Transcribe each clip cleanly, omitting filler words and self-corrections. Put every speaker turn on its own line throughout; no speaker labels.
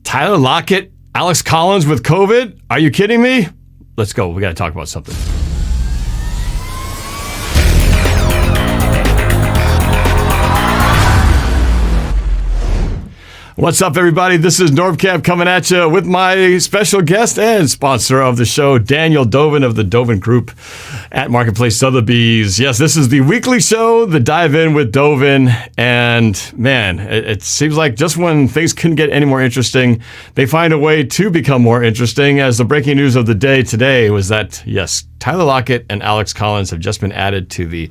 Tyler Lockett, Alex Collins with COVID? Are you kidding me? Let's go. We got to talk about something. What's up, everybody? This is NorbCam coming at you with my special guest and sponsor of the show, Daniel Dovinh of the Dovinh Group at Marketplace Sotheby's. Yes, this is the weekly show, the Dive-In with Dovinh. And man, it seems like just when things couldn't get any more interesting, they find a way to become more interesting. As the breaking news of the day today was that, yes, Tyler Lockett and Alex Collins have just been added to the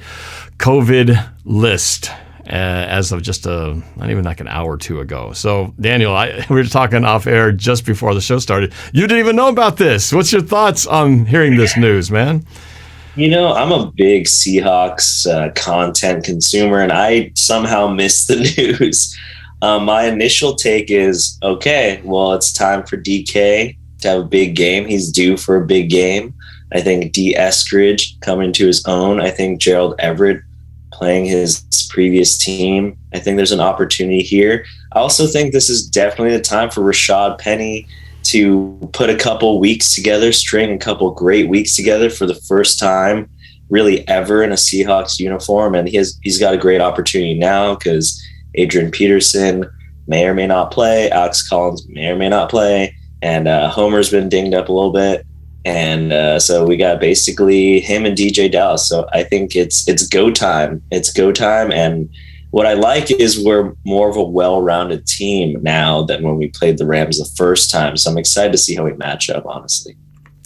COVID list. As of just not even like an hour or two ago. So, Daniel, we were talking off air just before the show started. You didn't even know about this. What's your thoughts on hearing this news, man?
You know, I'm a big Seahawks content consumer, and I somehow missed the news. My initial take is, okay, well, it's time for DK to have a big game. He's due for a big game. I think D. Eskridge coming to his own. I think Gerald Everett playing his previous team. I think there's an opportunity here. I also think this is definitely the time for Rashad Penny to put a couple weeks together, string a couple great weeks together for the first time really ever in a Seahawks uniform. And he's got a great opportunity now because Adrian Peterson may or may not play. Alex Collins may or may not play. And Homer's been dinged up a little bit. And so we got basically him and DJ Dallas. So I think it's go time. It's go time. And what I like is we're more of a well-rounded team now than when we played the Rams the first time. So I'm excited to see how we match up, honestly.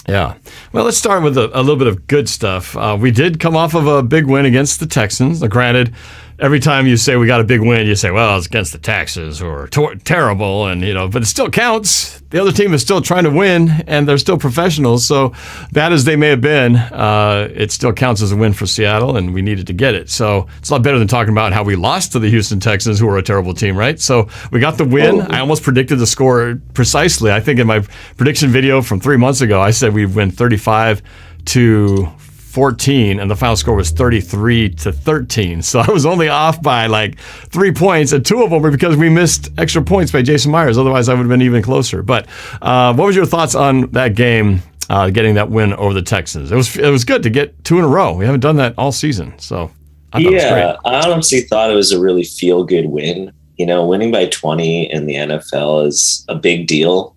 Yeah. Well, let's start with a little bit of good stuff. We did come off of a big win against the Texans. Now, granted, every time you say we got a big win, you say, well, it's against the Texans who are terrible. And, but it still counts. The other team is still trying to win, and they're still professionals. So bad as they may have been, it still counts as a win for Seattle, and we needed to get it. So it's a lot better than talking about how we lost to the Houston Texans, who are a terrible team, right? So we got the win. I almost predicted the score precisely. I think in my prediction video from 3 months ago, I said we'd win 35-14, and the final score was 33-13. So I was only off by like 3 points, and 2 of them were because we missed extra points by Jason Myers. Otherwise, I would have been even closer. But what was your thoughts on that game, getting that win over the Texans? It was good to get 2 in a row. We haven't done that all season, so I thought it was great.
I honestly thought it was a really feel-good win. Winning by 20 in the NFL is a big deal.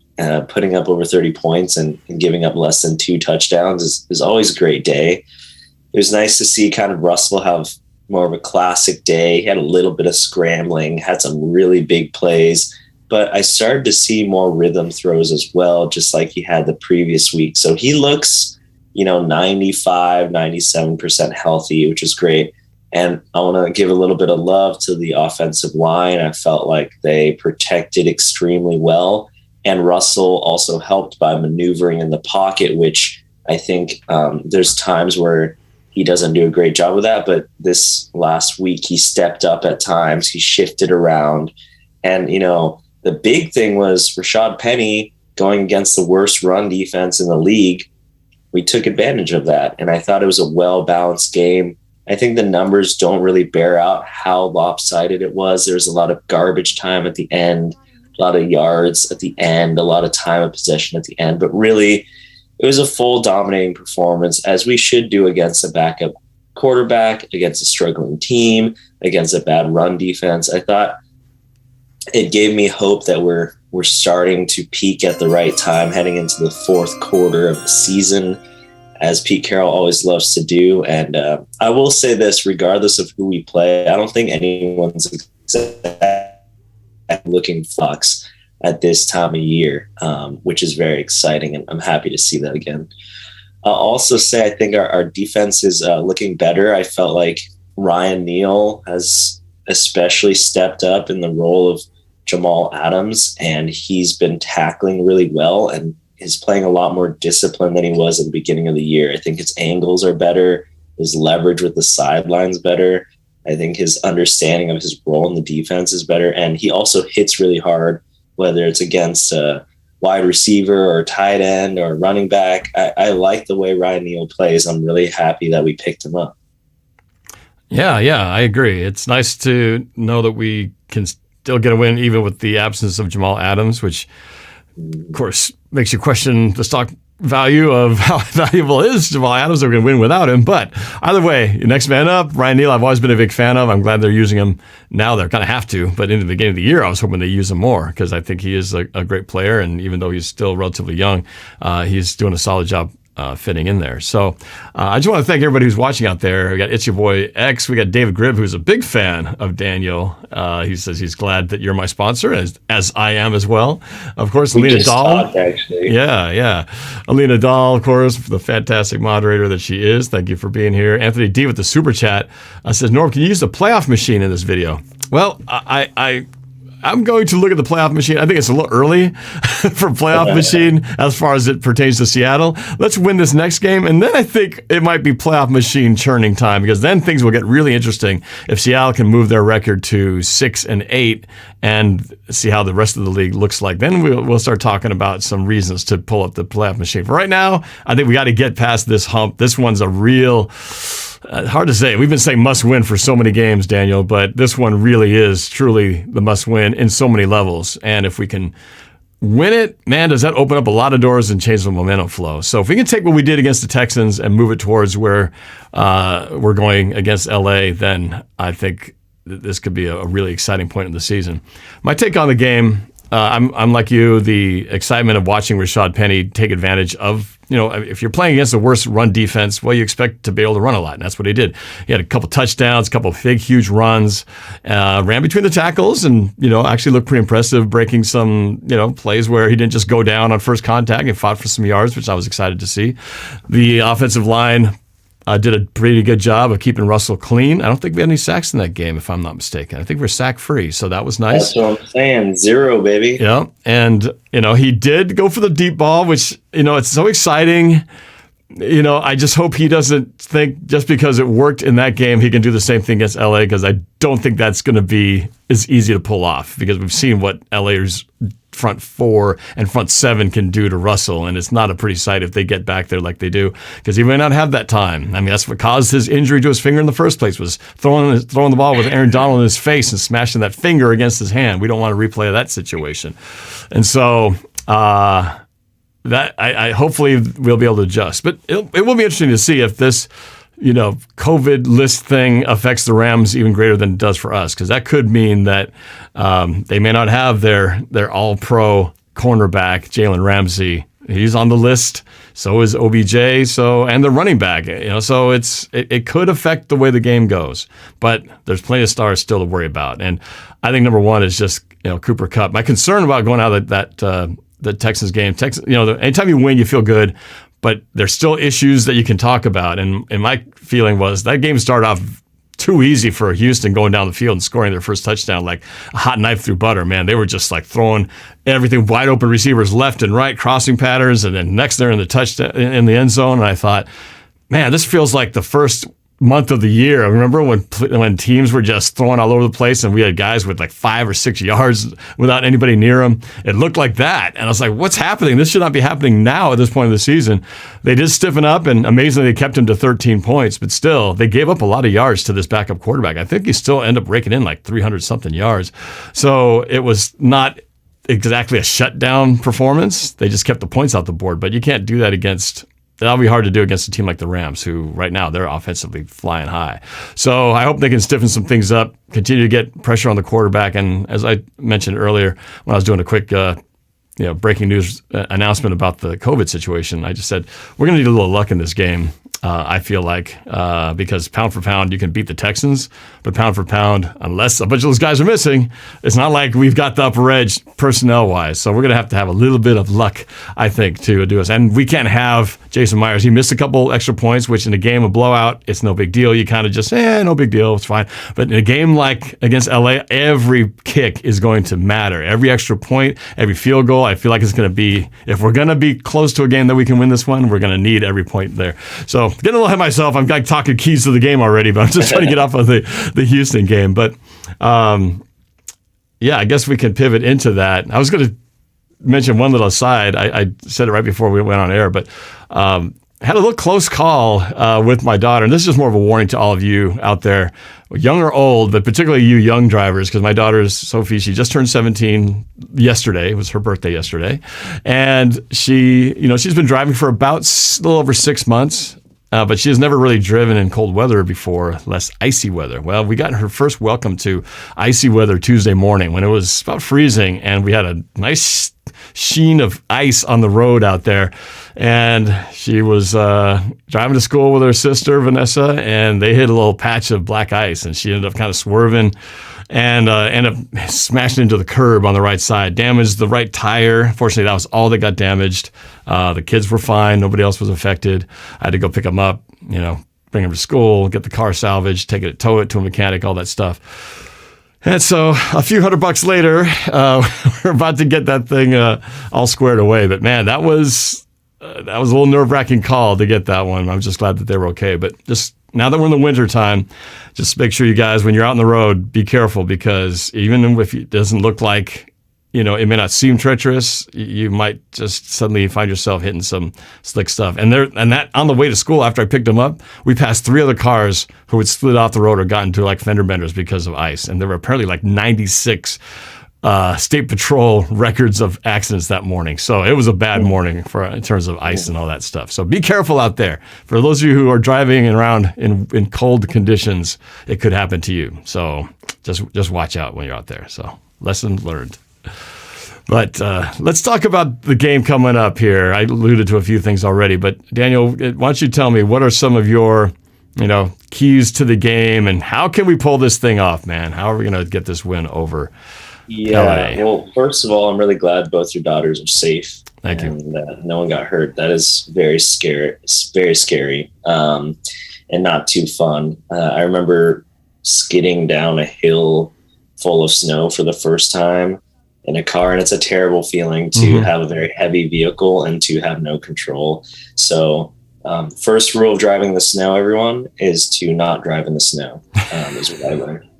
Putting up over 30 points and giving up less than 2 touchdowns is always a great day. It was nice to see kind of Russell have more of a classic day. He had a little bit of scrambling, had some really big plays, but I started to see more rhythm throws as well, just like he had the previous week. So he looks, 95, 97% healthy, which is great. And I want to give a little bit of love to the offensive line. I felt like they protected extremely well. And Russell also helped by maneuvering in the pocket, which I think there's times where he doesn't do a great job with that. But this last week, he stepped up at times. He shifted around. And, the big thing was Rashad Penny going against the worst run defense in the league. We took advantage of that. And I thought it was a well-balanced game. I think the numbers don't really bear out how lopsided it was. There was a lot of garbage time at the end, a lot of yards at the end, a lot of time of possession at the end. But really, it was a full dominating performance, as we should do against a backup quarterback, against a struggling team, against a bad run defense. I thought it gave me hope that we're starting to peak at the right time, heading into the fourth quarter of the season, as Pete Carroll always loves to do. And I will say this, regardless of who we play, I don't think anyone's looking flux at this time of year, which is very exciting, and I'm happy to see that again. I'll also say I think our defense is looking better. I felt like Ryan Neal has especially stepped up in the role of Jamal Adams, and he's been tackling really well and is playing a lot more discipline than he was at the beginning of the year. I think his angles are better, his leverage with the sidelines better. I think his understanding of his role in the defense is better, and he also hits really hard, whether it's against a wide receiver or tight end or running back. I like the way Ryan Neal plays. I'm really happy that we picked him up.
Yeah, I agree. It's nice to know that we can still get a win even with the absence of Jamal Adams, which, of course, makes you question the stock value of how valuable is Jamal Adams. They're going to win without him. But either way, next man up, Ryan Neal, I've always been a big fan of. I'm glad they're using him now. They're kind of have to. But in the beginning of the year, I was hoping they use him more because I think he is a great player. And even though he's still relatively young, he's doing a solid job fitting in there. So I just want to thank everybody who's watching out there. We got It's Your Boy X. We got David Gribb, who's a big fan of Daniel. He says he's glad that you're my sponsor, as I am as well. Of course, Alina Dahl. Yeah. Alina Dahl, of course, the fantastic moderator that she is. Thank you for being here. Anthony D with the super chat says, Norb, can you use the playoff machine in this video? Well, I'm going to look at the playoff machine. I think it's a little early for playoff machine as far as it pertains to Seattle. Let's win this next game, and then I think it might be playoff machine churning time because then things will get really interesting if Seattle can move their record to 6-8 and see how the rest of the league looks like. Then we'll start talking about some reasons to pull up the playoff machine. For right now, I think we got to get past this hump. This one's a real... hard to say. We've been saying must win for so many games, Daniel, but this one really is truly the must win in so many levels. And if we can win it, man, does that open up a lot of doors and change the momentum flow. So if we can take what we did against the Texans and move it towards where we're going against LA, then I think this could be a really exciting point in the season. My take on the game, I'm like you, the excitement of watching Rashad Penny take advantage of, if you're playing against the worst run defense, well, you expect to be able to run a lot, and that's what he did. He had a couple touchdowns, a couple of big, huge runs, ran between the tackles, and, actually looked pretty impressive, breaking some, plays where he didn't just go down on first contact and fought for some yards, which I was excited to see. The offensive line did a pretty good job of keeping Russell clean. I don't think we had any sacks in that game, if I'm not mistaken. I think we're sack-free, so that was nice.
That's what I'm saying. 0, baby.
Yeah, and, he did go for the deep ball, which, it's so exciting. I just hope he doesn't think just because it worked in that game, he can do the same thing against LA, because I don't think that's going to be as easy to pull off, because we've seen what LA's front 4 and front 7 can do to Russell, and it's not a pretty sight if they get back there like they do, because he may not have that time. I mean, that's what caused his injury to his finger in the first place, was throwing the ball with Aaron Donald in his face and smashing that finger against his hand. We don't want to replay that situation. And so that I hopefully we'll be able to adjust. But it will be interesting to see if this COVID list thing affects the Rams even greater than it does for us, because that could mean that they may not have their all-pro cornerback, Jalen Ramsey. He's on the list. So is OBJ. And the running back. So it could affect the way the game goes. But there's plenty of stars still to worry about. And I think number one is just Cooper Kupp. My concern about going out of the Texans game, anytime you win, you feel good. But there's still issues that you can talk about. And my feeling was that game started off too easy for Houston going down the field and scoring their first touchdown like a hot knife through butter, man. They were just like throwing everything, wide open receivers left and right, crossing patterns, and then next they're in the touchdown in the end zone. And I thought, man, this feels like the first month of the year. I remember when teams were just throwing all over the place and we had guys with like 5 or 6 yards without anybody near them. It looked like that. And I was like, what's happening? This should not be happening now at this point of the season. They did stiffen up, and amazingly they kept him to 13 points, but still they gave up a lot of yards to this backup quarterback. I think he still ended up raking in like 300 something yards. So it was not exactly a shutdown performance. They just kept the points out the board, but you can't do that against... That'll be hard to do against a team like the Rams, who right now they're offensively flying high. So I hope they can stiffen some things up, continue to get pressure on the quarterback. And as I mentioned earlier, when I was doing a quick breaking news announcement about the COVID situation, I just said, we're going to need a little luck in this game. I feel like, because pound for pound, you can beat the Texans, but pound for pound, unless a bunch of those guys are missing, it's not like we've got the upper edge personnel-wise. So we're going to have a little bit of luck, I think, to do us. And we can't have Jason Myers. He missed a couple extra points, which in a game of blowout, it's no big deal. You kind of just, no big deal, it's fine. But in a game like against LA, every kick is going to matter. Every extra point, every field goal, I feel like it's going to be, if we're going to be close to a game that we can win this one, we're going to need every point there. So getting a little ahead of myself, I'm like talking keys to the game already, but I'm just trying to get off of the Houston game. But I guess we can pivot into that. I was going to mention one little aside. I said it right before we went on air, but had a little close call with my daughter. And this is just more of a warning to all of you out there, young or old, but particularly you young drivers, because my daughter, Sophie, she just turned 17 yesterday. It was her birthday yesterday. And she's been driving for about a little over 6 months. But she has never really driven in cold weather before, less icy weather. Well, we got her first welcome to icy weather Tuesday morning when it was about freezing, and we had a nice sheen of ice on the road out there. And she was driving to school with her sister, Vanessa, and they hit a little patch of black ice, and she ended up kind of swerving and ended up smashing into the curb on the right side, damaged the right tire. Fortunately, that was all that got damaged. The kids were fine. Nobody else was affected. I had to go pick them up, bring them to school, get the car salvaged, tow it to a mechanic, all that stuff. And so a few $100 later, we're about to get that thing all squared away. But man, that was a little nerve-wracking call to get that one. I'm just glad that they were okay. But just now that we're in the winter time, just make sure you guys, when you're out on the road, be careful, because even if it doesn't look like, it may not seem treacherous, you might just suddenly find yourself hitting some slick stuff. And that on the way to school, after I picked them up, we passed 3 other cars who had slid off the road or gotten to like fender benders because of ice. And there were apparently like 96 State Patrol records of accidents that morning. So it was a bad morning in terms of ice and all that stuff. So be careful out there. For those of you who are driving around in cold conditions, it could happen to you. So just watch out when you're out there. So lesson learned. But let's talk about the game coming up here. I alluded to a few things already, but Daniel, why don't you tell me, what are some of your keys to the game, and how can we pull this thing off, man? How are we going to get this win over LA?
Well, first of all, I'm really glad both your daughters are safe.
Thank you.
And no one got hurt. That is very scary. It's very scary, and not too fun. I remember skidding down a hill full of snow for the first time in a car, and it's a terrible feeling to have a very heavy vehicle and to have no control. So first rule of driving in the snow, everyone, is to not drive in the snow, is what I learned.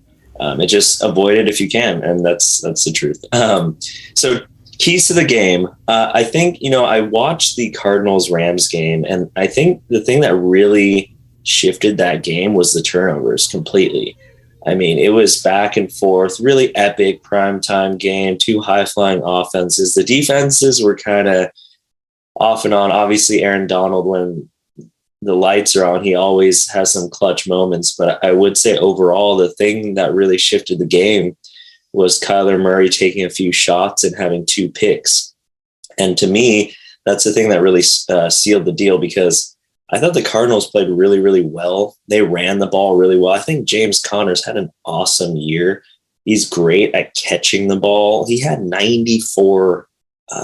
It just avoid it if you can, and that's the truth. So keys to the game. I think, I watched the Cardinals-Rams game, and I think the thing that really shifted that game was the turnovers completely. I mean, it was back and forth, really epic primetime game, 2 high-flying offenses. The defenses were kind of off and on. Obviously, Aaron Donald, when the lights are on, he always has some clutch moments. But I would say overall, the thing that really shifted the game was Kyler Murray taking a few shots and having 2 picks. And to me, that's the thing that really sealed the deal, because I thought the Cardinals played really, really well. They ran the ball really well. I think James Conner's had an awesome year. He's great at catching the ball. He had 94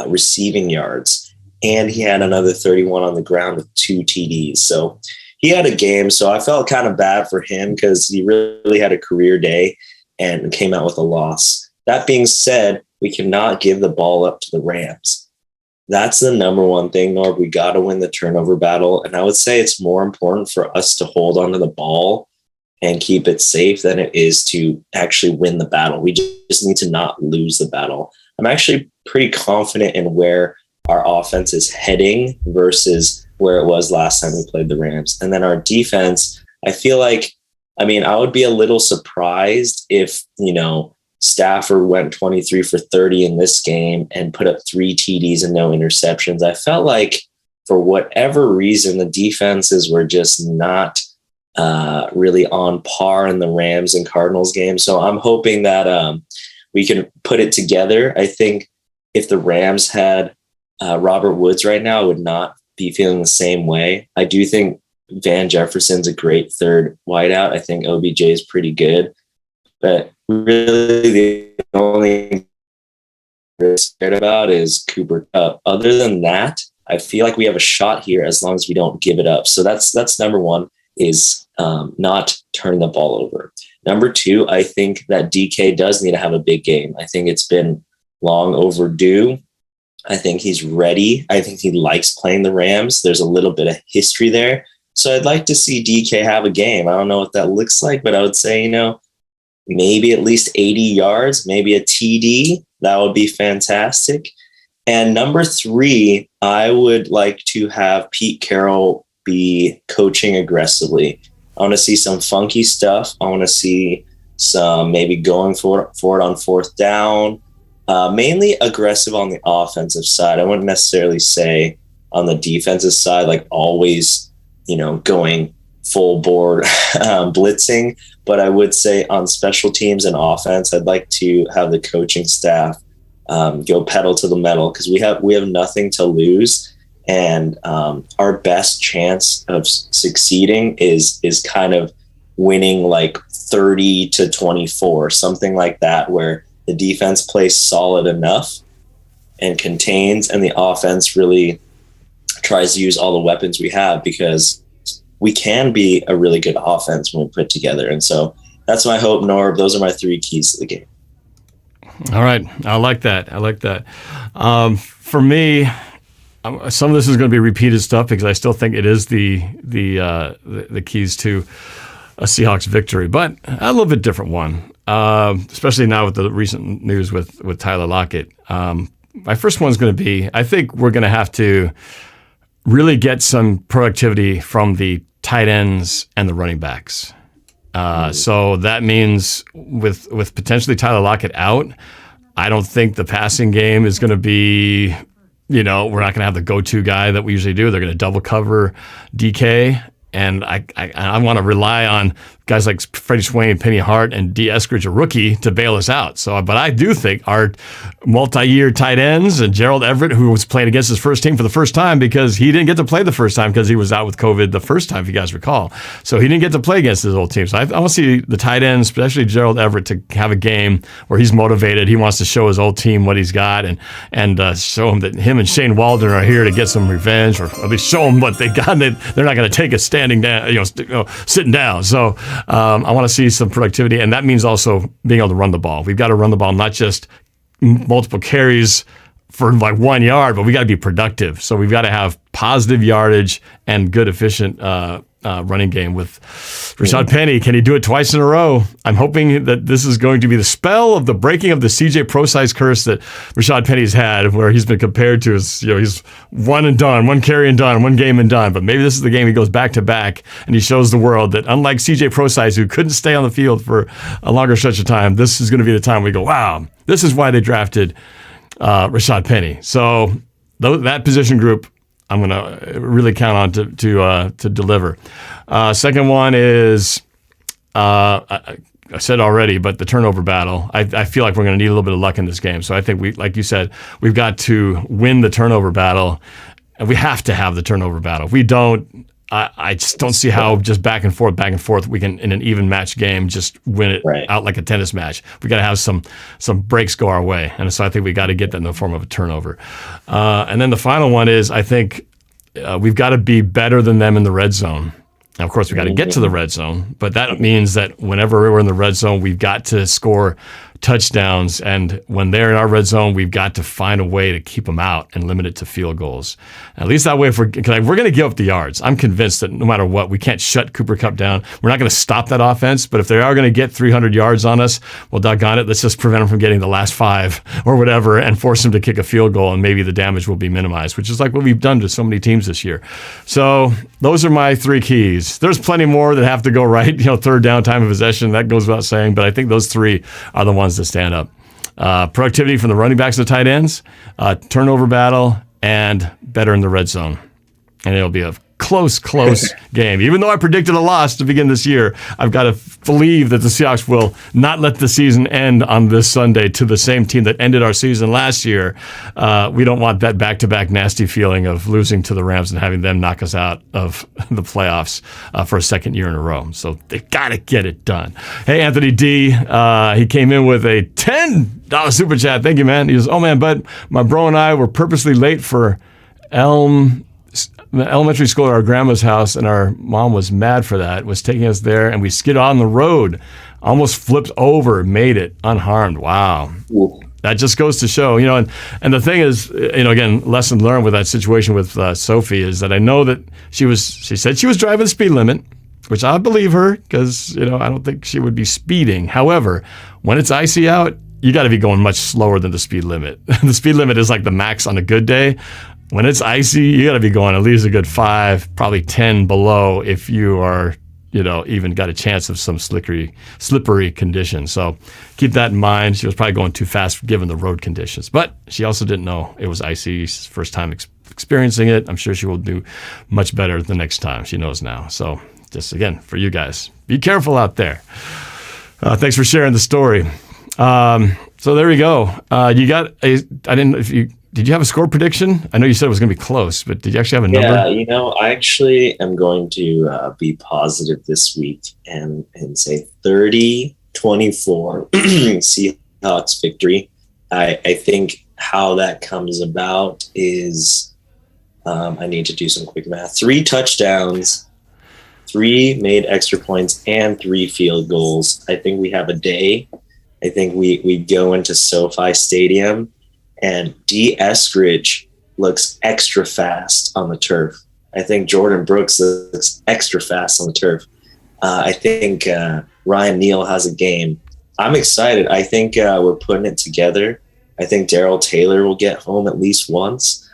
receiving yards, and he had another 31 on the ground with 2 TDs. So he had a game. So I felt kind of bad for him, because he really had a career day and came out with a loss. That being said, we cannot give the ball up to the Rams. That's the number one thing, Norb. We got to win the turnover battle. And I would say it's more important for us to hold onto the ball and keep it safe than it is to actually win the battle. We just need to not lose the battle. I'm actually pretty confident in where our offense is heading versus where it was last time we played the Rams. And then our defense, I feel like, I would be a little surprised if, Stafford went 23 for 30 in this game and put up 3 TDs and no interceptions. I felt like, for whatever reason, the defenses were just not really on par in the Rams and Cardinals game. So I'm hoping that we can put it together. I think if the Rams had Robert Woods right now, I would not be feeling the same way. I do think Van Jefferson's a great third wideout. I think OBJ is pretty good. But really, the only I'm scared about is Cooper Kupp. Other than that, I feel like we have a shot here as long as we don't give it up. So that's number one, is not turning the ball over. Number two, I think that DK does need to have a big game. I think it's been long overdue. I think he's ready. I think he likes playing the Rams. There's a little bit of history there. So I'd like to see DK have a game. I don't know what that looks like, but I would say, maybe at least 80 yards, maybe a TD. That would be fantastic. And number three, I would like to have Pete Carroll be coaching aggressively. I want to see some funky stuff. I want to see some maybe going for it on fourth down, mainly aggressive on the offensive side. I wouldn't necessarily say on the defensive side, like always, going full board blitzing. But I would say on special teams and offense, I'd like to have the coaching staff go pedal to the metal, because we have nothing to lose. And our best chance of succeeding is kind of winning like 30-24, something like that, where the defense plays solid enough and contains, and the offense really tries to use all the weapons we have, because we can be a really good offense when we put together. And so that's my hope, Norb. Those are my three keys to the game.
All right. I like that. For me, some of this is going to be repeated stuff, because I still think it is the keys to a Seahawks victory, but a little bit different one, especially now with the recent news with Tyler Lockett. My first one's going to be, I think we're going to have to really get some productivity from the tight ends and the running backs. So that means with potentially Tyler Lockett out, I don't think the passing game is going to be, we're not going to have the go-to guy that we usually do. They're going to double cover DK. And I want to rely on guys like Freddie Swain, Penny Hart, and D. Eskridge, a rookie, to bail us out. But I do think our multi-year tight ends and Gerald Everett, who was playing against his first team for the first time, because he didn't get to play the first time because he was out with COVID the first time, if you guys recall. So he didn't get to play against his old team. So I want to see the tight ends, especially Gerald Everett, to have a game where he's motivated. He wants to show his old team what he's got, and show him that him and Shane Waldron are here to get some revenge, or at least show them what they got. And they're not going to take a standing down, sitting down. So I want to see some productivity, and that means also being able to run the ball. We've got to run the ball, not just multiple carries for like 1 yard, but we got to be productive. So we've got to have positive yardage and good, efficient running game with Rashad Penny. Can he do it twice in a row? I'm hoping that this is going to be the spell of the breaking of the CJ Pro-Size curse that Rashad Penny's had, where he's been compared to as, he's one and done, one carry and done, one game and done. But maybe this is the game he goes back to back and he shows the world that, unlike CJ Pro-Size, who couldn't stay on the field for a longer stretch of time, this is going to be the time we go, wow, this is why they drafted Rashad Penny. So that position group, I'm going to really count on to deliver. Second one is, I said already, but the turnover battle. I feel like we're going to need a little bit of luck in this game. So I think like you said, we've got to win the turnover battle, and we have to have the turnover battle. If we don't, I just don't see how just back and forth, we can, in an even match game, just win it out like a tennis match. We got to have some breaks go our way. And so I think we got to get that in the form of a turnover. And then the final one is, I think we've got to be better than them in the red zone. Now, of course, we got to get to the red zone, but that means that whenever we're in the red zone, we've got to score touchdowns. And when they're in our red zone, we've got to find a way to keep them out and limit it to field goals. At least that way, we're going to give up the yards. I'm convinced that no matter what, we can't shut Cooper Kupp down. We're not going to stop that offense, but if they are going to get 300 yards on us, well, doggone it, let's just prevent them from getting the last 5 or whatever and force them to kick a field goal, and maybe the damage will be minimized, which is like what we've done to so many teams this year. So those are my 3 keys. There's plenty more that have to go right. Third down, time of possession, that goes without saying, but I think those 3 are the ones to stand up. Productivity from the running backs and the tight ends, turnover battle, and better in the red zone. And it'll be a close game. Even though I predicted a loss to begin this year, I've got to believe that the Seahawks will not let the season end on this Sunday to the same team that ended our season last year. We don't want that back-to-back nasty feeling of losing to the Rams and having them knock us out of the playoffs for a second year in a row. So they've got to get it done. Hey, Anthony D, he came in with a $10 super chat. Thank you, man. He goes, oh, man, but my bro and I were purposely late for elementary school at our grandma's house, and our mom was mad for that, was taking us there, and we skidded on the road, almost flipped over, made it unharmed. Wow. Ooh. That just goes to show, and the thing is, again, lesson learned with that situation with Sophie is that I know that she said she was driving the speed limit, which I believe her because, I don't think she would be speeding. However, when it's icy out, you got to be going much slower than the speed limit. The speed limit is like the max on a good day. When it's icy, you got to be going at least a good 5, probably 10 below if you are, even got a chance of some slippery conditions. So keep that in mind. She was probably going too fast given the road conditions. But she also didn't know it was icy. She's first time experiencing it. I'm sure she will do much better the next time. She knows now. So just, again, for you guys, be careful out there. Thanks for sharing the story. So there we go. You got did you have a score prediction? I know you said it was going to be close, but did you actually have a number?
Yeah, I actually am going to be positive this week and say 30-24 Seahawks victory. I think how that comes about is I need to do some quick math. 3 touchdowns, 3 made extra points, and 3 field goals. I think we have a day. I think we go into SoFi Stadium, and D. Eskridge looks extra fast on the turf. I think Jordan Brooks looks extra fast on the turf. I think Ryan Neal has a game. I'm excited. I think we're putting it together. I think Darrell Taylor will get home at least once.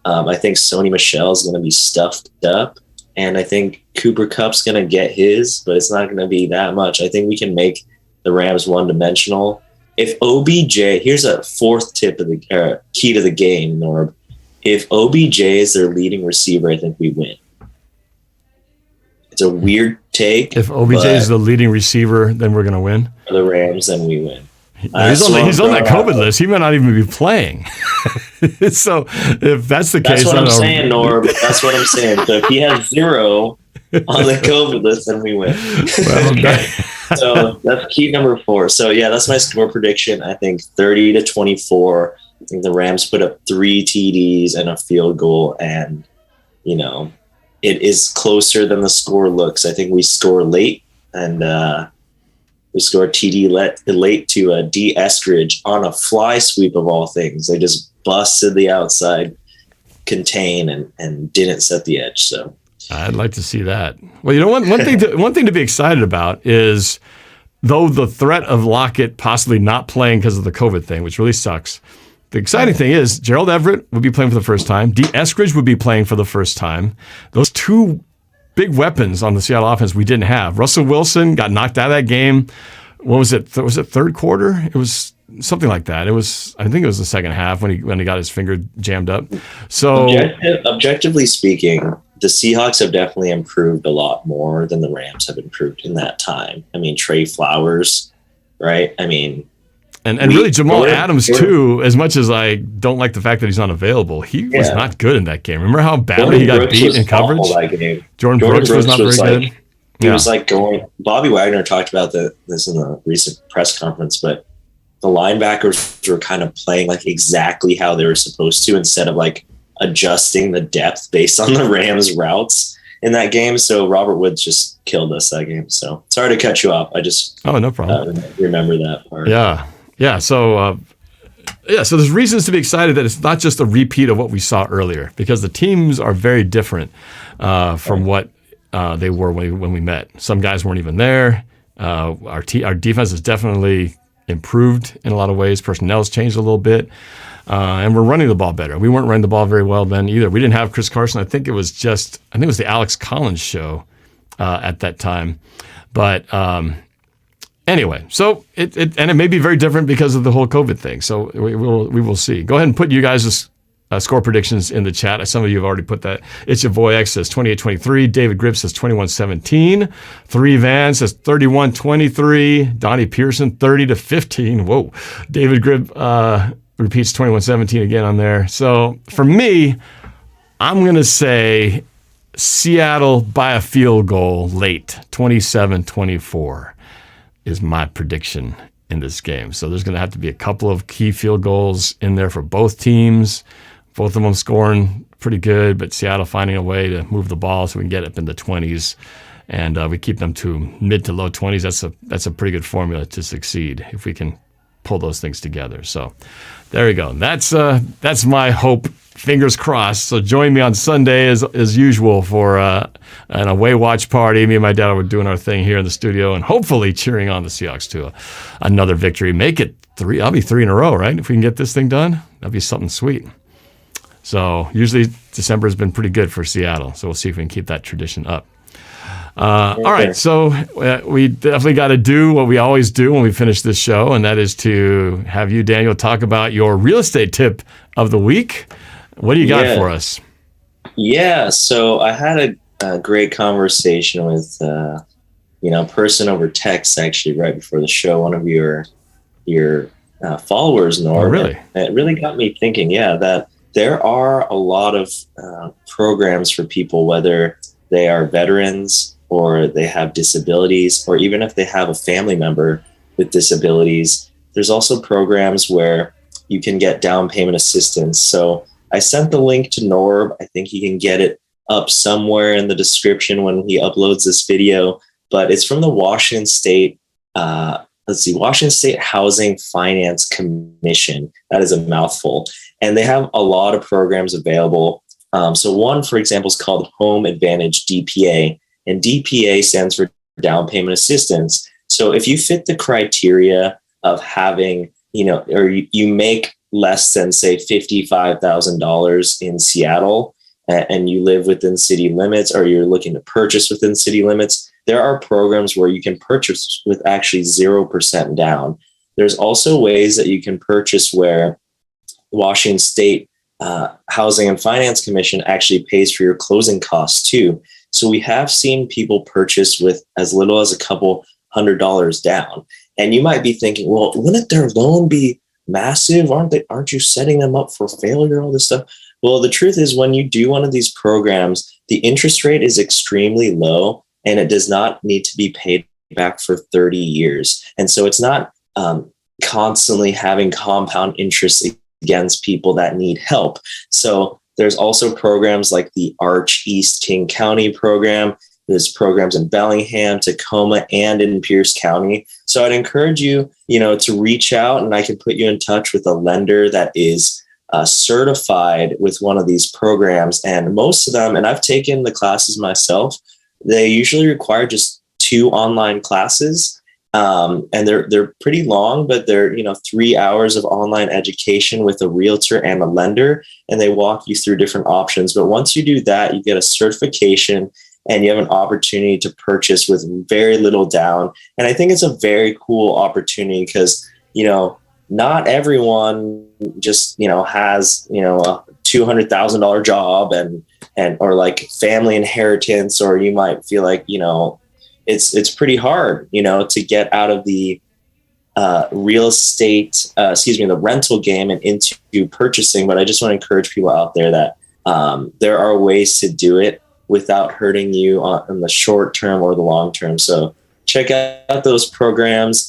I think Sony Michel is going to be stuffed up. And I think Cooper Kupp's going to get his, but it's not going to be that much. I think we can make the Rams one-dimensional. If OBJ, here's a fourth tip of the key to the game, Norb. If OBJ is their leading receiver, I think we win. It's a weird take.
If OBJ is the leading receiver, then we're going to win.
For the Rams, then we win.
He's on that COVID list. He might not even be playing. So if that's the case,
that's what I'm saying, Norb. That's what I'm saying. So if he has 0 on the COVID list, then we win.
Well, okay.
So that's key number 4. So yeah, that's my score prediction. I think 30-24. I think the Rams put up 3 TDs and a field goal, and it is closer than the score looks. I think we score late, and we scored TD late to D. Eskridge on a fly sweep of all things. They just busted the outside contain and didn't set the edge. So
I'd like to see that. Well, one thing to be excited about is, though the threat of Lockett possibly not playing because of the COVID thing, which really sucks, the exciting thing is Gerald Everett would be playing for the first time. D. Eskridge would be playing for the first time. Those 2 big weapons on the Seattle offense we didn't have. Russell Wilson got knocked out of that game. What was it? Was it third quarter? It was something like that. I think it was the second half when he got his finger jammed up. So
objectively speaking, the Seahawks have definitely improved a lot more than the Rams have improved in that time. I mean, Trey Flowers, right? I mean,
and really Jamal Adams too. As much as I don't like the fact that he's not available, he was not good in that game. Remember how badly he got beat in coverage? Jordan Brooks was not very good.
He was like going. Bobby Wagner talked about this in the recent press conference, but the linebackers were kind of playing like exactly how they were supposed to, instead of like adjusting the depth based on the Rams routes in that game. So Robert Woods just killed us that game. So sorry to cut you off. I just
no problem.
Remember that part.
Yeah. So so there's reasons to be excited that it's not just a repeat of what we saw earlier, because the teams are very different from what they were when we met. Some guys weren't even there. Our defense has definitely improved in a lot of ways. Personnel's changed a little bit. And we're running the ball better. We weren't running the ball very well then either. We didn't have Chris Carson. I think it was the Alex Collins show at that time. But anyway, so it may be very different because of the whole COVID thing. So we will see. Go ahead and put you guys' score predictions in the chat. Some of you have already put that. It's your boy X says 28-23. David Gribb says 21-17. 3 Van says 31-23. Donnie Pearson 30-15. Whoa. David Gribb repeats 21-17 again on there. So for me, I'm going to say Seattle by a field goal late. 27-24 is my prediction in this game. So there's going to have to be a couple of key field goals in there for both teams. Both of them scoring pretty good, but Seattle finding a way to move the ball so we can get up in the 20s. And we keep them to mid to low 20s. That's a pretty good formula to succeed if we can pull those things together. So there we go. That's my hope. Fingers crossed. So join me on Sunday as usual for an away watch party. Me and my dad were doing our thing here in the studio and hopefully cheering on the Seahawks to another victory. Make it 3. I'll be 3 in a row, right? If we can get this thing done, that'll be something sweet. So usually December has been pretty good for Seattle. So we'll see if we can keep that tradition up. All right, so we definitely got to do what we always do when we finish this show, and that is to have you, Daniel, talk about your real estate tip of the week. What do you got for us? Yeah, so I had a great conversation with person over text actually right before the show. One of your followers, Norb. Oh, really? It really got me thinking. That there are a lot of programs for people, whether they are veterans or they have disabilities, or even if they have a family member with disabilities. There's also programs where you can get down payment assistance. So I sent the link to Norb. I think he can get it up somewhere in the description when he uploads this video, but it's from the Washington State, Washington State Housing Finance Commission. That is a mouthful. And they have a lot of programs available. So one, for example, is called Home Advantage DPA, and DPA stands for Down Payment Assistance. So if you fit the criteria of having, or you make less than, say, $55,000 in Seattle, and you live within city limits, or you're looking to purchase within city limits, there are programs where you can purchase with actually 0% down. There's also ways that you can purchase where Washington State Housing and Finance Commission actually pays for your closing costs too. So we have seen people purchase with as little as a couple $100 down. And you might be thinking, well, wouldn't their loan be massive? Aren't you setting them up for failure, all this stuff? Well, the truth is, when you do one of these programs, the interest rate is extremely low and it does not need to be paid back for 30 years. And so it's not constantly having compound interest against people that need help. So there's also programs like the Arch East King County program. There's programs in Bellingham, Tacoma, and in Pierce County. So I'd encourage you, to reach out, and I can put you in touch with a lender that is certified with one of these programs. And most of them, and I've taken the classes myself, they usually require just 2 online classes. And they're pretty long, but they're 3 hours of online education with a realtor and a lender, and they walk you through different options. But once you do that, you get a certification and you have an opportunity to purchase with very little down. And I think it's a very cool opportunity because not everyone just has a $200,000 job and or like family inheritance, or you might feel like it's pretty hard, to get out of the real estate, the rental game and into purchasing. But I just want to encourage people out there that there are ways to do it without hurting you in the short term or the long term. So check out those programs.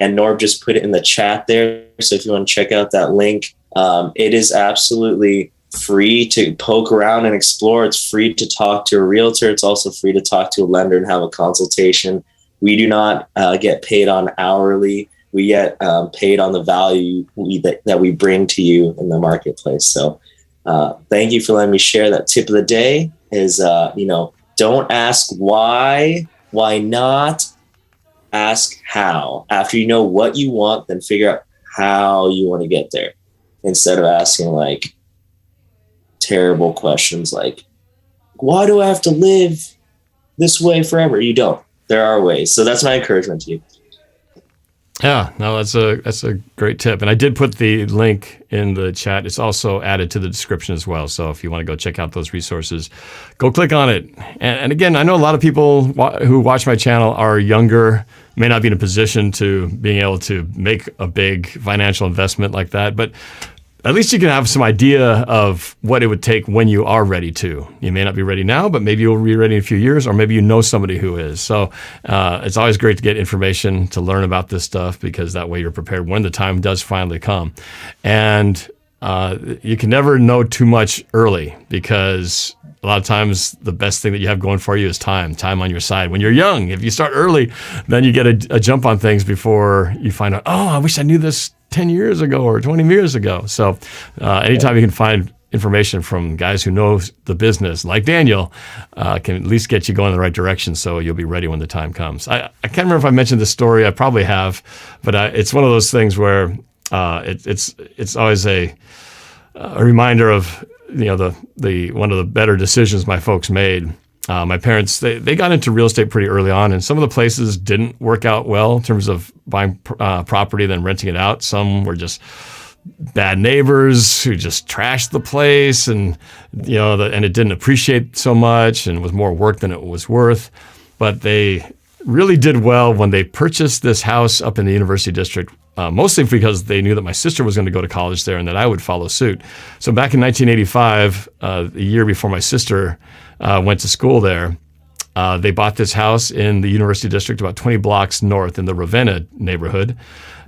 And Norb just put it in the chat there. So if you want to check out that link, it is absolutely free to poke around and explore. It's free to talk to a realtor. It's also free to talk to a lender and have a consultation. We do not get paid on hourly. We get paid on the value that we bring to you in the marketplace. So thank you for letting me share that tip of the day is, don't ask why not, ask how. After you know what you want, then figure out how you want to get there, instead of asking like terrible questions like, why do I have to live this way forever? You don't. There are ways. So that's my encouragement to you. Yeah, no, that's a great tip. And I did put the link in the chat. It's also added to the description as well. So if you want to go check out those resources, go click on it. And again, I know a lot of people who watch my channel are younger, may not be in a position to being able to make a big financial investment like that, but at least you can have some idea of what it would take when you are ready to. You may not be ready now, but maybe you'll be ready in a few years, or maybe you know somebody who is. So it's always great to get information, to learn about this stuff, because that way you're prepared when the time does finally come. And you can never know too much early, because a lot of times the best thing that you have going for you is time on your side. When you're young, if you start early, then you get a jump on things before you find out, oh, I wish I knew this 10 years ago or 20 years ago. So anytime you can find information from guys who know the business, like Daniel, can at least get you going in the right direction, so you'll be ready when the time comes. I can't remember if I mentioned this story. I probably have, but it's one of those things where it's always a reminder of, you know, the one of the better decisions my folks made. My parents, they got into real estate pretty early on, and some of the places didn't work out well in terms of buying property then renting it out. Some were just bad neighbors who just trashed the place, and you know, and it didn't appreciate so much, and was more work than it was worth. But they really did well when they purchased this house up in the University District. Mostly because they knew that my sister was going to go to college there and that I would follow suit. So back in 1985, the year before my sister went to school there, they bought this house in the University District about 20 blocks north in the Ravenna neighborhood.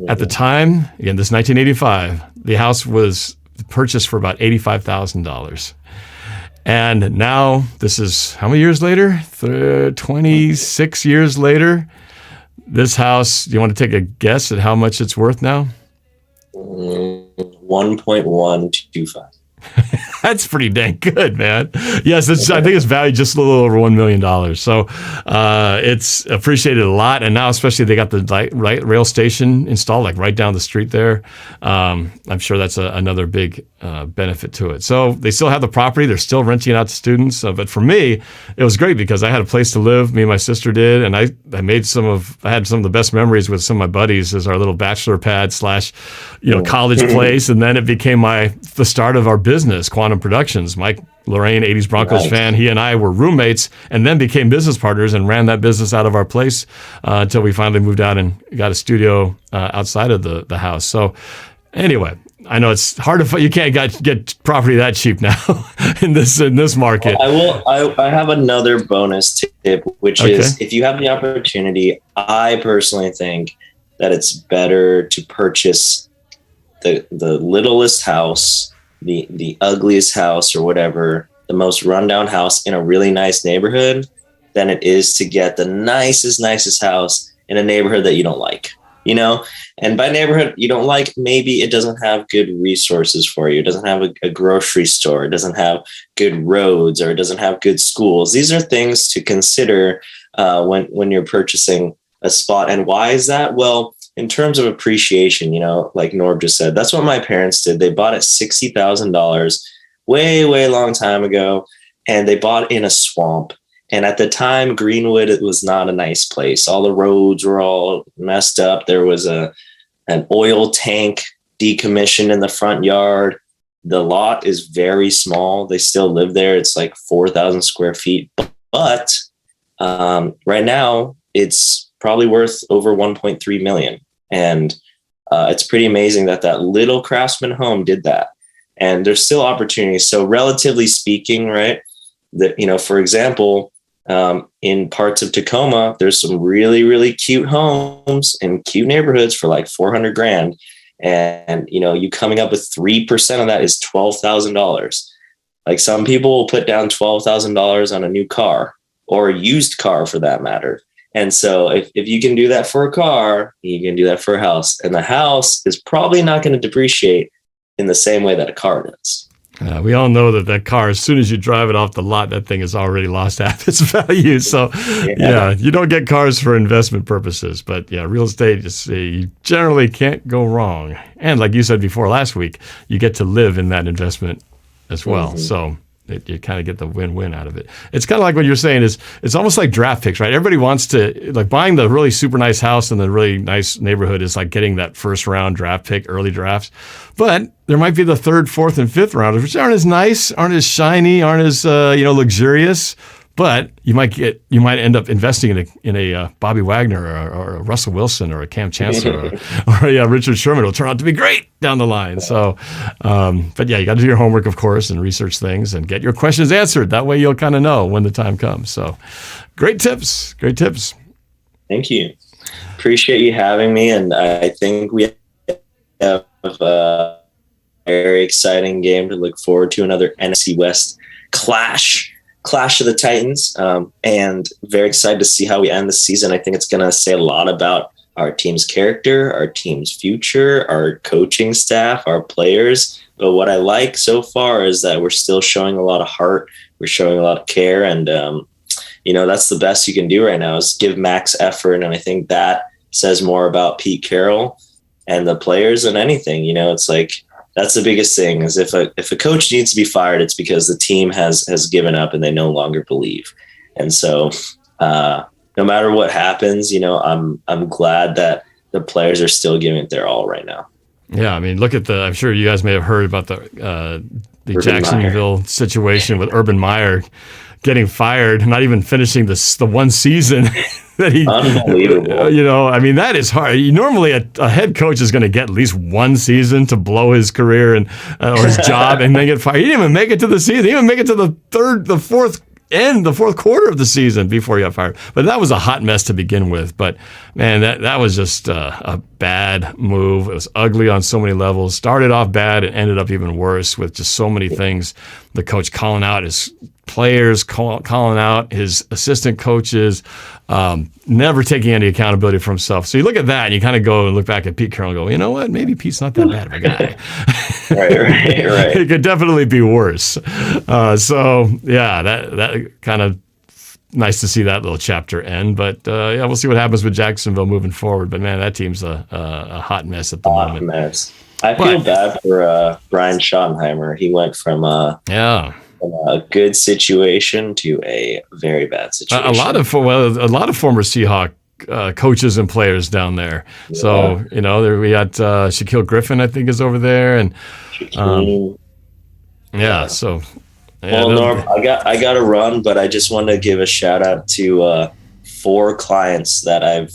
At the time, again, this is 1985, the house was purchased for about $85,000. And now, this is how many years later? 26 years later. This house, do you want to take a guess at how much it's worth now?
1.125.
That's pretty dang good, man. Yes, I think it's valued just a little over $1 million. So it's appreciated a lot. And now, especially, they got the light rail station installed, like right down the street there. I'm sure that's another big benefit to it. So they still have the property. They're still renting it out to students. But for me, it was great because I had a place to live. Me and my sister did. And I had some of the best memories with some of my buddies as our little bachelor pad / college place. And then it became the start of our business, Quantum Productions. Mike Lorraine, 80s Broncos fan, he and I were roommates and then became business partners and ran that business out of our place until we finally moved out and got a studio outside of the house. So anyway, I know it's hard to you can't get property that cheap now in this market.
I have another bonus tip, which is if you have the opportunity, I personally think that it's better to purchase the littlest house, the ugliest house or whatever, the most rundown house in a really nice neighborhood than it is to get the nicest house in a neighborhood that you don't like, you know? And by neighborhood you don't like, maybe it doesn't have good resources for you. It doesn't have a grocery store. It doesn't have good roads, or it doesn't have good schools. These are things to consider when you're purchasing a spot. And why is that? Well, in terms of appreciation, like Norb just said, that's what my parents did. They bought it $60,000 way long time ago, and they bought in a swamp. And at the time, Greenwood, it was not a nice place. All the roads were all messed up. There was an oil tank decommissioned in the front yard. The lot is very small. They still live there. It's like 4,000 square feet. But right now, it's probably worth over 1.3 million. And it's pretty amazing that little craftsman home did that. And there's still opportunities. So relatively speaking, right, that, for example, in parts of Tacoma, there's some really cute homes in cute neighborhoods for like $400,000. And, you coming up with 3% of that is $12,000. Like, some people will put down $12,000 on a new car, or a used car for that matter. And so if you can do that for a car, you can do that for a house. And the house is probably not going to depreciate in the same way that a car does.
We all know that car, as soon as you drive it off the lot, that thing has already lost half its value. So, you don't get cars for investment purposes. But, real estate, you generally can't go wrong. And like you said before last week, you get to live in that investment as well. Mm-hmm. So you kind of get the win-win out of it. It's kind of like what you're saying is it's almost like draft picks, right? Everybody wants to, like, buying the really super nice house in the really nice neighborhood is like getting that first round draft pick, early drafts. But there might be the third, fourth, and fifth rounders, which aren't as nice, aren't as shiny, aren't as luxurious. But you might end up investing in a Bobby Wagner or a Russell Wilson or a Cam Chancellor or a Richard Sherman. It'll turn out to be great down the line. So, but yeah, you got to do your homework, of course, and research things and get your questions answered. That way you'll kind of know when the time comes. So great tips.
Thank you. Appreciate you having me. And I think we have a very exciting game to look forward to, another NFC West clash of the Titans, and very excited to see how we end the season. I think it's going to say a lot about our team's character, our team's future, our coaching staff, our players. But what I like so far is that we're still showing a lot of heart. We're showing a lot of care. And, that's the best you can do right now is give max effort. And I think that says more about Pete Carroll and the players than anything. It's like, that's the biggest thing is if a coach needs to be fired, it's because the team has given up and they no longer believe. And so no matter what happens, I'm glad that the players are still giving it their all right now. Yeah.
I mean, look at I'm sure you guys may have heard about the Jacksonville situation with Urban Meyer getting fired, not even finishing the one season that he. Unbelievable. I mean, that is hard. Normally, a head coach is going to get at least one season to blow his career or his job, and then get fired. He didn't even make it to the season. He didn't even make it to the fourth quarter of the season before he got fired. But that was a hot mess to begin with. But man, that was just a bad move. It was ugly on so many levels. Started off bad and ended up even worse with just so many things. The coach calling out his players, calling out his assistant coaches, never taking any accountability for himself. So you look at that and you kind of go and look back at Pete Carroll and go, you know what? Maybe Pete's not that bad of a guy. Right. It could definitely be worse. So yeah, that kind of nice to see that little chapter end. But yeah, we'll see what happens with Jacksonville moving forward. But man, that team's a hot mess at the moment. Mess.
I feel bad for Brian Schottenheimer. He went from from a good situation to a very bad situation. A lot of
former Seahawk coaches and players down there. Yeah. So we got Shaquille Griffin, I think, is over there, and yeah. So yeah,
well, Norm, I got to run, but I just want to give a shout out to 4 clients that I've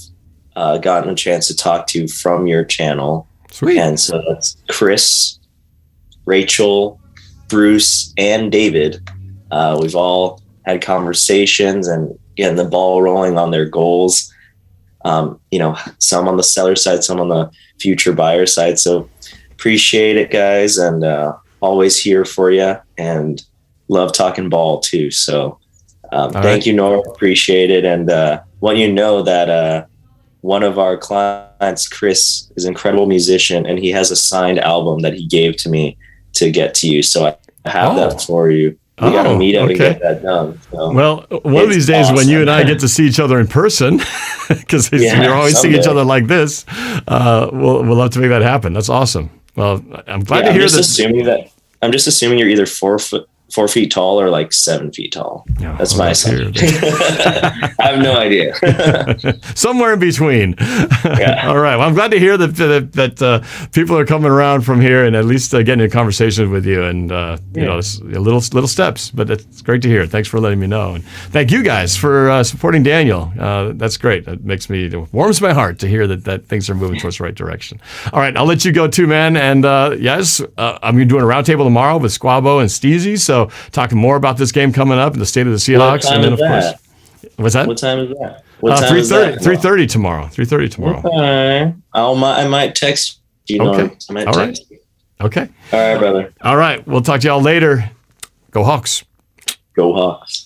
gotten a chance to talk to from your channel.
Sweet.
And so that's Chris, Rachel, Bruce, and David. We've all had conversations and getting the ball rolling on their goals. Some on the seller side, some on the future buyer side. So appreciate it, guys, and always here for you, and love talking ball too. So thank you, Norm. Appreciate it, and want you to know that one of our clients, Chris, is an incredible musician, and he has a signed album that he gave to me to get to you. So I have that for you. We got to meet up and get that done. So
well, one of these days when you and I get to see each other in person, because we're always seeing each other like this, we'll love to make that happen. That's awesome. Well, I'm glad to hear that.
I'm just assuming you're either 4 feet tall or like 7 feet tall.
Yeah,
that's my assumption. I have no idea.
Somewhere in between. Yeah. All right. Well, I'm glad to hear that people are coming around from here and at least getting in conversations with you, and little steps. But it's great to hear. Thanks for letting me know, and thank you guys for supporting Daniel. That's great. It warms my heart to hear that things are moving towards the right direction. All right, I'll let you go too, man. And yes, I'm doing a roundtable tomorrow with Squabo and Steezy. So talking more about this game coming up and the state of the Seahawks, and then of course, what's that?
What time is that?
3:30 tomorrow. 3:30 tomorrow.
Okay. I might text you.
Okay.
I might text you.
Okay.
All right, brother.
All right. We'll talk to y'all later. Go Hawks.
Go Hawks.